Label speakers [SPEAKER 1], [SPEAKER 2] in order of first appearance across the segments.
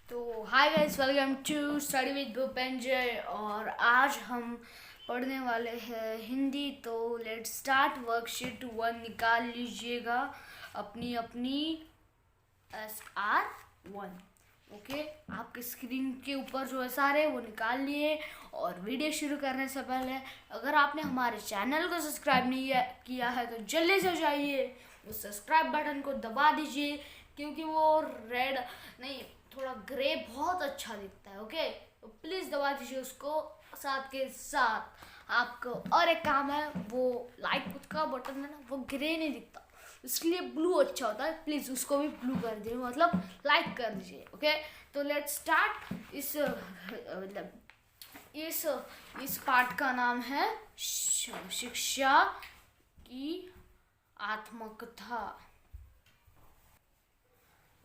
[SPEAKER 1] तो hi guys, welcome to study with Bhupenjay. और आज हम पढ़ने वाले हैं हिंदी। तो लेट्स स्टार्ट। वर्कशीट 1 निकाल लीजिएगा अपनी अपनी SR1। ओके, आपके स्क्रीन के ऊपर जो है सारे वो निकाल लिए। और वीडियो शुरू करने से पहले अगर आपने हमारे चैनल को सब्सक्राइब नहीं किया है तो जल्दी से जाइए, उस सब्सक्राइब बटन को दबा दीजिए, क्योंकि वो रेड नहीं, थोड़ा ग्रे बहुत अच्छा दिखता है। ओके, तो प्लीज़ दबा दीजिए उसको। साथ के साथ आपको और एक काम है, वो लाइक का बटन है ना, वो ग्रे नहीं दिखता, इसलिए ब्लू अच्छा होता है। प्लीज़ उसको भी ब्लू कर दीजिए, मतलब लाइक कर दीजिए। ओके, तो लेट्स स्टार्ट। मतलब इस पार्ट का नाम है शिक्षा की आत्मकथा।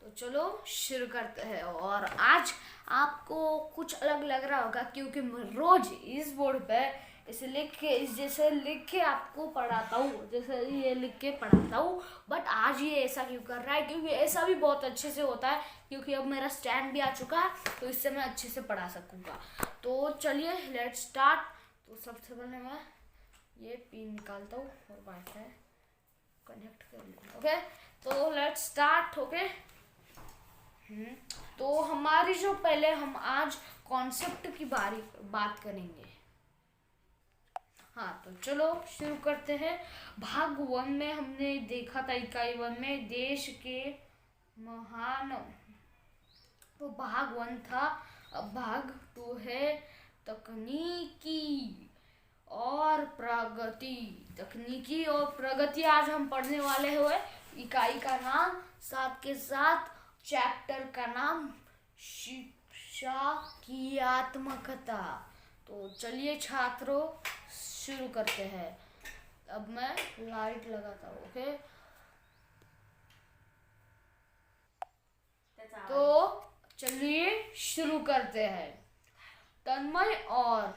[SPEAKER 1] तो चलो शुरू करते हैं। और आज आपको कुछ अलग लग रहा होगा, क्योंकि मैं रोज इस बोर्ड पे इसे जैसे लिख के आपको पढ़ाता हूँ, जैसे ये लिख के पढ़ाता हूँ। बट आज ये ऐसा क्यों कर रहा है? क्योंकि ऐसा भी बहुत अच्छे से होता है, क्योंकि अब मेरा स्टैंड भी आ चुका है, तो इससे मैं अच्छे से पढ़ा सकूँगा। तो चलिए लेट्स स्टार्ट। तो सबसे पहले मैं ये पिन निकालता हूँ और वाईफाई कनेक्ट कर लूँगा। ओके, तो लेट्स स्टार्ट। ओके, तो हमारी जो पहले हम आज कॉन्सेप्ट की बात करेंगे। हाँ, तो चलो शुरू करते हैं। भाग 1 में हमने देखा था, इकाई 1 में देश के महान, तो भाग 1 था। अब भाग 2 है तकनीकी और प्रगति। तकनीकी और प्रगति आज हम पढ़ने वाले हुए। इकाई का नाम साथ के साथ चैप्टर का नाम शिक्षा की आत्मकथा। तो चलिए छात्रों शुरू करते हैं। अब मैं लाइट लगाता हूँ। ओके, तो चलिए शुरू करते हैं। तन्मय और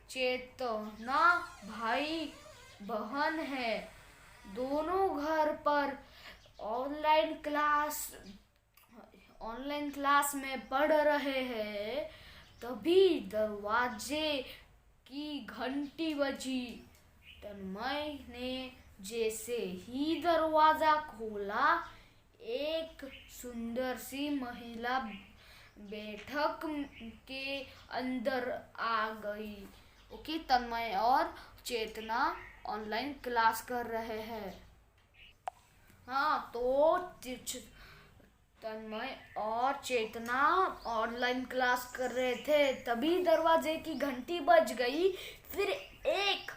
[SPEAKER 1] चेतना भाई बहन है, दोनों घर पर ऑनलाइन क्लास में पढ़ रहे हैं। तभी दरवाजे की घंटी बजी। तन्मय ने जैसे ही दरवाजा खोला, एक सुंदर सी महिला बैठक के अंदर आ गई। ओके, तन्मय और चेतना ऑनलाइन क्लास कर रहे हैं। हाँ, तो तन्मय और चेतना ऑनलाइन क्लास कर रहे थे, तभी दरवाजे की घंटी बज गई। फिर एक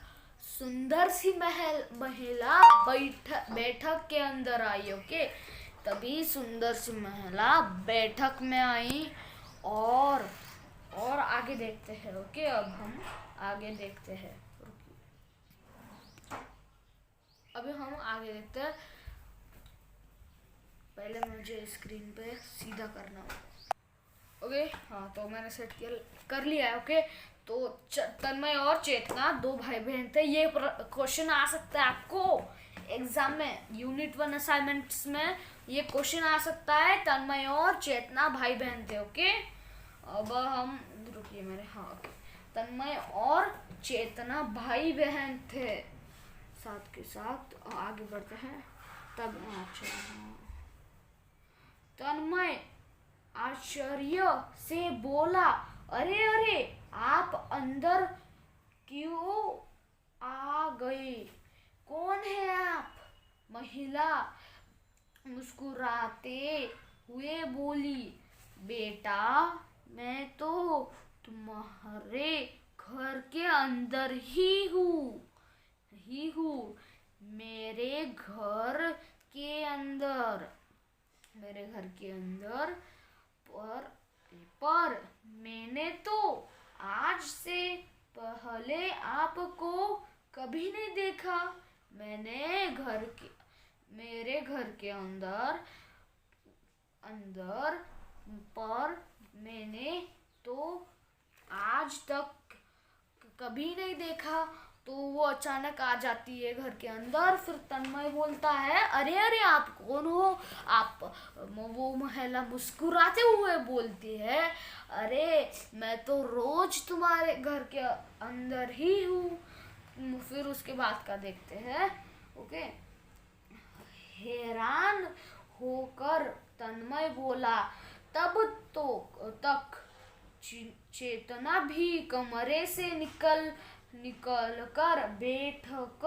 [SPEAKER 1] सुंदर सी महिला बैठक के अंदर आई। ओके, तभी सुंदर सी महिला बैठक में आई। और आगे देखते हैं। ओके, अब हम आगे देखते हैं। अभी हम आगे देखते हैं। पहले मुझे स्क्रीन पे सीधा करना होगा। ओके, हाँ, तो मैंने सेट कर लिया है। ओके, तो तन्मय और चेतना दो भाई बहन थे। ये क्वेश्चन आ सकता है आपको एग्जाम में, यूनिट 1 असाइनमेंट्स में ये क्वेश्चन आ सकता है। तन्मय और चेतना भाई बहन थे। ओके, अब हम रुकिए मेरे, हाँ, ओके, तन्मय और चेतना भाई बहन थे। साथ के साथ आगे बढ़ते हैं। तब अच्छा, तन्मय आश्चर्य से बोला, अरे अरे, आप अंदर क्यों आ गए? कौन है आप? महिला मुस्कुराते हुए बोली, बेटा, मैं तो तुम्हारे घर के अंदर ही हूँ। मेरे घर के अंदर पर मैंने तो आज से पहले आपको कभी नहीं देखा। मेरे घर के अंदर पर मैंने तो आज तक कभी नहीं देखा। तो वो अचानक आ जाती है घर के अंदर। फिर तन्मय बोलता है, अरे अरे आप कौन हो आप? वो महिला मुस्कुराते हुए बोलती है, अरे मैं तो रोज तुम्हारे घर के अंदर ही हूँ। फिर उसके बाद का देखते हैं। ओके, हैरान होकर तन्मय बोला, तब तो तक चेतना भी कमरे से निकल कर बैठक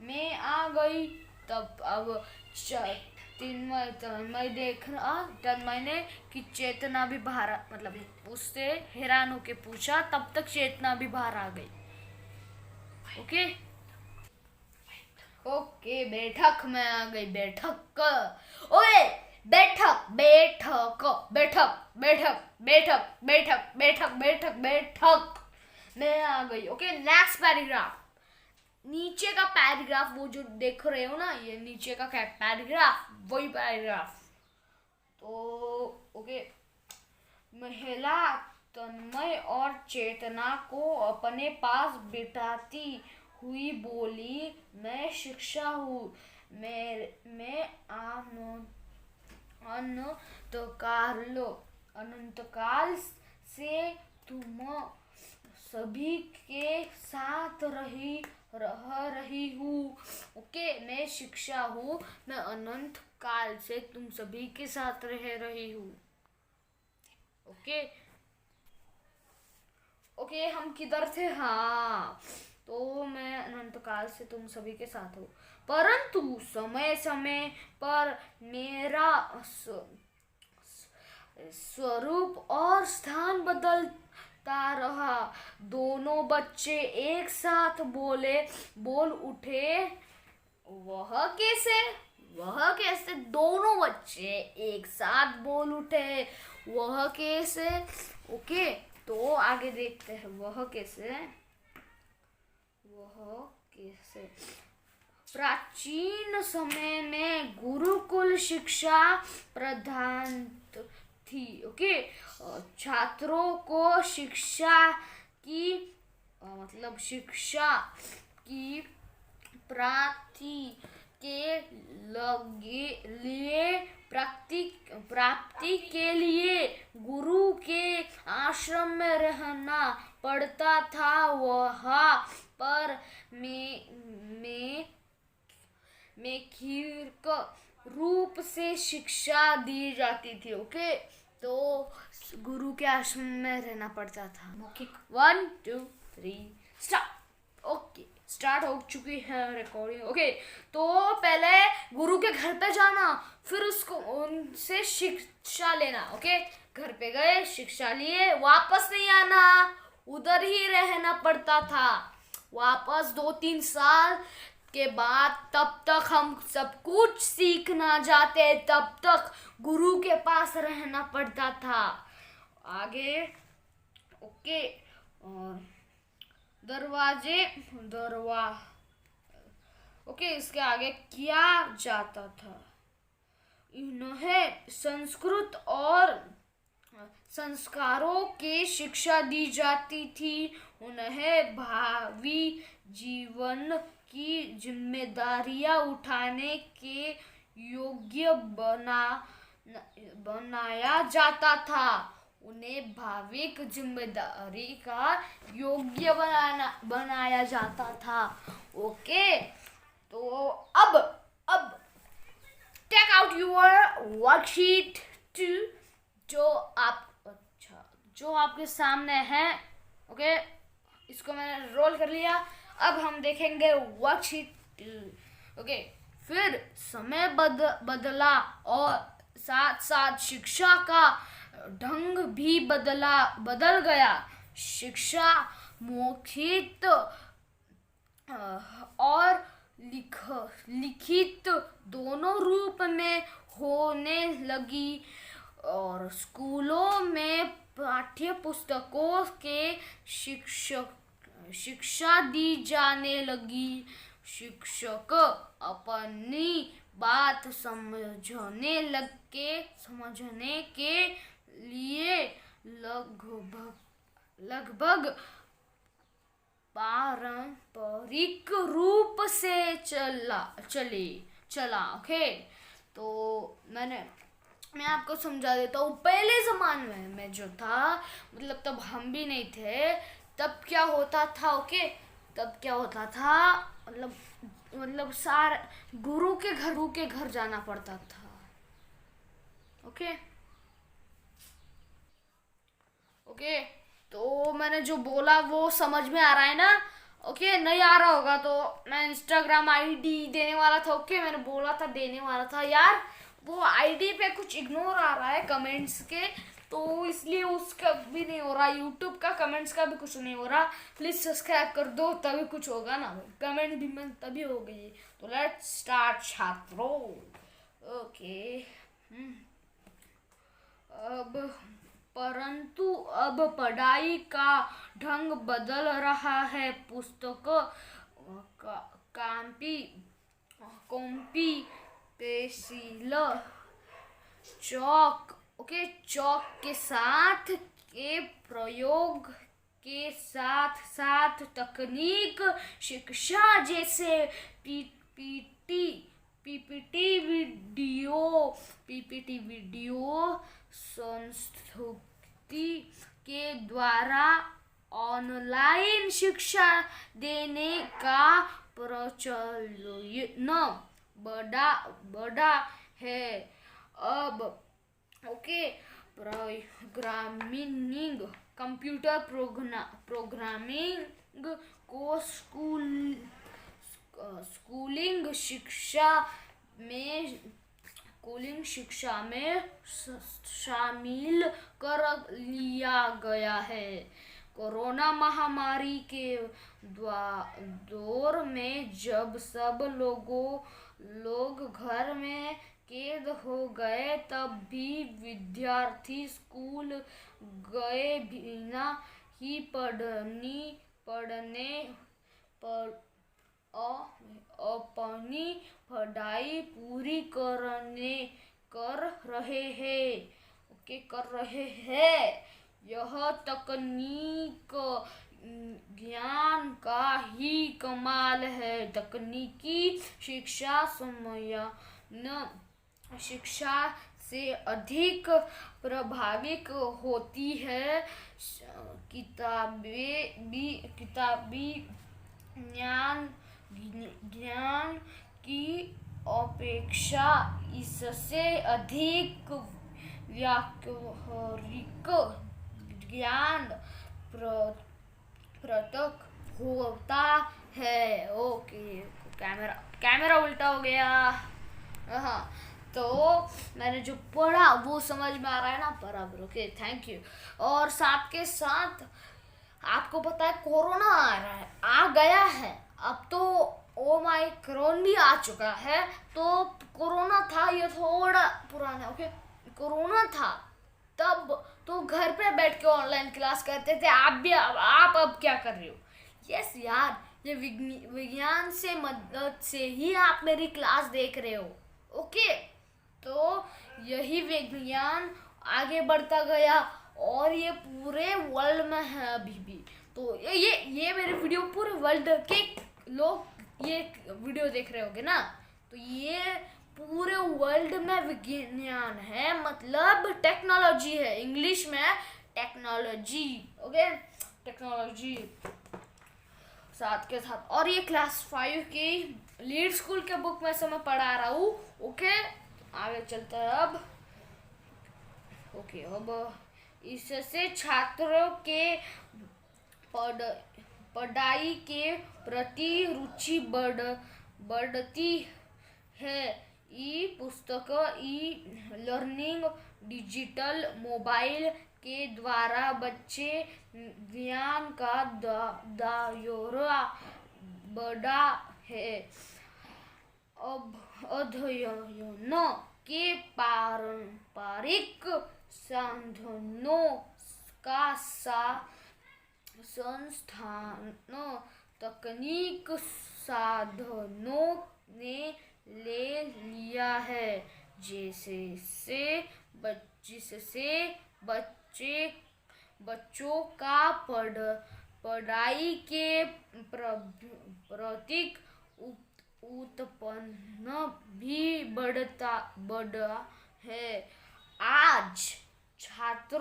[SPEAKER 1] में आ गई। तब अब तन्मय ने कि चेतना भी बाहर, मतलब उससे हैरान होके पूछा, तब तक चेतना भी बाहर आ गई। ओके ओके, बैठक में आ गई। बैठक, ओए बैठक बैठक बैठक बैठक बैठक बैठक बैठक बैठक बैठक में आ गई। Okay, next paragraph. नीचे का पैराग्राफ वो जो देख रहे हो ना, ये नीचे का पैराग्राफ, वही पैराग्राफ। तो ओके, महिला तन्मय और चेतना को अपने पास बिठाती हुई बोली, मैं शिक्षा हूँ, मैं अनंतकाल से तुम सभी के साथ रह रही हूँ। ओके, मैं शिक्षा हूँ, मैं अनंत काल से तुम सभी के साथ रह रही हूँ। ओके ओके, हम किधर थे? हाँ, तो मैं अनंत काल से तुम सभी के साथ हूँ, परंतु समय समय पर मेरा स्वरूप और स्थान बदलता रहा। दोनों बच्चे एक साथ बोल उठे, वह कैसे? दोनों बच्चे एक साथ बोल उठे, वह कैसे? ओके, तो आगे देखते हैं, वह कैसे। प्राचीन समय में गुरुकुल शिक्षा प्रधान थी। ओके, छात्रों को शिक्षा की प्राप्ति के लिए प्राप्ति के लिए गुरु के आश्रम में रहना पड़ता था। वहाँ पर मौखिक रूप से शिक्षा दी जाती थी। ओके, तो गुरु के आश्रम में रहना पड़ता था। मौखिक 1 2 3 स्टार्ट। ओके, स्टार्ट हो चुकी है रिकॉर्डिंग। ओके, तो पहले गुरु के घर पे जाना, फिर उसको उनसे शिक्षा लेना। ओके, घर पे गए, शिक्षा लिए, वापस नहीं आना, उधर ही रहना पड़ता था। वापस 2-3 साल के बाद, तब तक हम सब कुछ सीखना जाते, तब तक गुरु के पास रहना पड़ता था। आगे ओके, और ओके, इसके आगे क्या जाता था? इन्हें संस्कृत और संस्कारों की शिक्षा दी जाती थी। उन्हें भावी जीवन की जिम्मेदारियां उठाने के योग्य बनाया जाता था। उन्हें भाविक जिम्मेदारी का योग्य बनाया जाता था। ओके, तो अब टेक आउट योर वर्कशीट 2 जो आपके सामने है। ओके, इसको मैंने रोल कर लिया। अब हम देखेंगे वर्कशीट 2। ओके, फिर समय बदला और साथ साथ शिक्षा का ढंग भी बदल गया। शिक्षा मौखिक और लिखित दोनों रूप में होने लगी, और स्कूलों में पाठ्य पुस्तकों के शिक्षा दी जाने लगी। शिक्षक अपनी बात समझने के लिए लगभग पारंपरिक रूप से चला। ओके, तो मैं आपको समझा देता हूँ। पहले ज़माने में जो था, मतलब तब हम भी नहीं थे, तब क्या होता था। ओके, तब क्या होता था, मतलब सारे गुरु के घर जाना पड़ता था। ओके ओके, तो मैंने जो बोला वो समझ में आ रहा है ना? ओके, नहीं आ रहा होगा तो मैं इंस्टाग्राम आईडी देने वाला था। ओके, मैंने बोला था देने वाला था यार, वो आईडी पे कुछ इग्नोर आ रहा है कमेंट्स के, तो इसलिए उसका भी नहीं हो रहा। यूट्यूब का कमेंट्स का भी कुछ नहीं हो रहा। प्लीज़ सब्सक्राइब कर दो, तभी कुछ होगा ना। कमेंट भी मैं तभी हो गई। तो लेट्स स्टार्ट छात्रों। ओके, अब परंतु अब पढ़ाई का ढंग बदल रहा है। पुस्तक कांपी कॉपी पेंसिल चौक के प्रयोग के साथ साथ तकनीक शिक्षा जैसे पीपीटी पीपीटी वीडियो संस्तुति के द्वारा ऑनलाइन शिक्षा देने का प्रचलन बड़ा है अब। ओके, प्रोग्रामिंग कंप्यूटर प्रोग्रामिंग को स्कूलिंग शिक्षा में शामिल कर लिया गया है। कोरोना महामारी के दौर में जब सब लोग घर में कैद हो गए, तब भी विद्यार्थी स्कूल गए बिना ही अपनी पढ़ाई पूरी कर रहे हैं। यह तकनीक ज्ञान का ही कमाल है। तकनीकी शिक्षा से अधिक प्रभावित होती है किताबी ज्ञान की अपेक्षा। इससे अधिक व्यावहारिक ज्ञान प्रत्यक्ष होता है। ओके, कैमरा उल्टा हो गया। हाँ, तो मैंने जो पढ़ा वो समझ में आ रहा है ना बराबर? Okay, thank you. और साथ के साथ आपको पता है कोरोना आ रहा है, आ गया है अब तो। ओमाइक्रॉन भी आ चुका है। तो कोरोना था, ये थोड़ा पुराना। ओके, कोरोना था तब तो घर पे बैठ के ऑनलाइन क्लास करते थे। आप अब क्या कर रहे हो? यस यार, ये विज्ञान से मदद से ही आप मेरी क्लास देख रहे हो। ओके, तो यही विज्ञान आगे बढ़ता गया और ये पूरे वर्ल्ड में है अभी भी। तो ये मेरे वीडियो पूरे वर्ल्ड के लोग ये वीडियो देख रहे होंगे ना। तो ये पूरे वर्ल्ड में विज्ञान है, मतलब टेक्नोलॉजी है। इंग्लिश में टेक्नोलॉजी। ओके, टेक्नोलॉजी साथ के साथ। और ये क्लास 5 की लीड स्कूल के बुक में से मैं पढ़ा रहा हूँ। ओके, आगे चलते हैं अब। ओके, अब इससे छात्रों के पढ़ाई के प्रति रुचि बढ़ती है। ई पुस्तक, ई लर्निंग, डिजिटल मोबाइल के द्वारा बच्चे ज्ञान का दायरा बड़ा है। अब अध्ययन के पारंपरिक साधनों का संस्थान तकनीक साधनों ने ले लिया है, जिससे बच्चों का पढ़ाई के प्रतीक उत्पन्न भी बढ़ा है। आज छात्र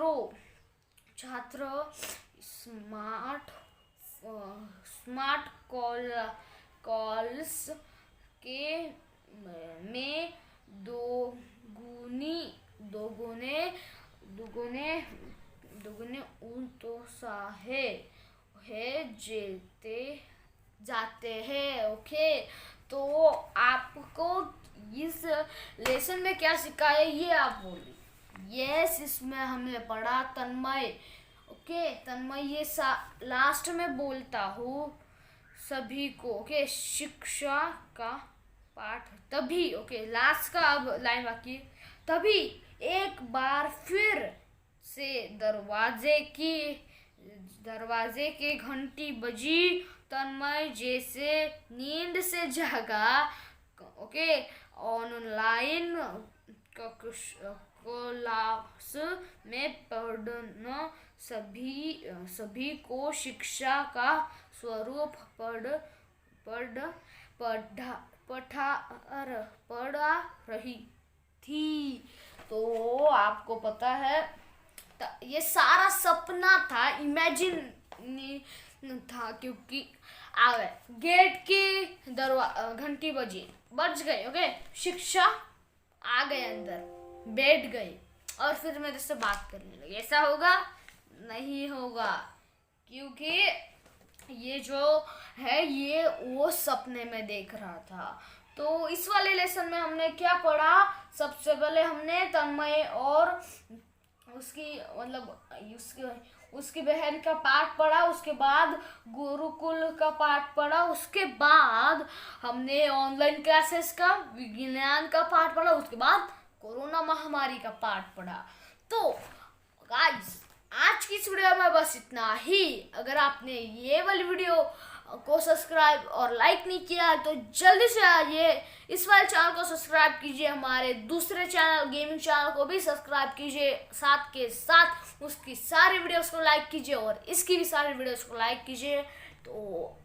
[SPEAKER 1] स्मार्ट कॉल्स के में दोगुने उत्साह है जेते जाते हैं। ओके, तो आपको इस लेसन में क्या सिखाया ये आप बोलिए। यस, इसमें हमने पढ़ा तन्मय। ओके, तन्मय ये लास्ट में बोलता हूँ सभी को। ओके, शिक्षा का पाठ तभी। ओके, लास्ट का अब लाइन बाकी। तभी एक बार फिर से दरवाजे की घंटी बजी। तन्मय जैसे नींद से जागा। ओके, ऑनलाइन क्लास में पढ़ना सभी को शिक्षा का स्वरूप पढ़ा रही थी। तो आपको पता है ये सारा सपना था, इमेजिन था, क्योंकि आ गए गेट की घंटी बज गई। ओके, शिक्षा आ गए अंदर, बैठ गए और फिर मेरे से बात करने लगे। ऐसा होगा? नहीं होगा, क्योंकि ये जो है ये वो सपने में देख रहा था। तो इस वाले लेसन में हमने क्या पढ़ा? सबसे पहले हमने तन्मय और उसकी बहन का पाठ पढ़ा। उसके बाद गुरुकुल का पाठ पढ़ा। उसके बाद हमने ऑनलाइन क्लासेस का विज्ञान का पाठ पढ़ा। उसके बाद कोरोना महामारी का पाठ पढ़ा। तो गाइस, आज की इस वीडियो में बस इतना ही। अगर आपने ये वाली वीडियो को सब्सक्राइब और लाइक नहीं किया तो जल्दी से आइए इस वाले चैनल को सब्सक्राइब कीजिए। हमारे दूसरे चैनल गेमिंग चैनल को भी सब्सक्राइब कीजिए। साथ के साथ उसकी सारी वीडियोस को लाइक कीजिए और इसकी भी सारी वीडियोस को लाइक कीजिए। तो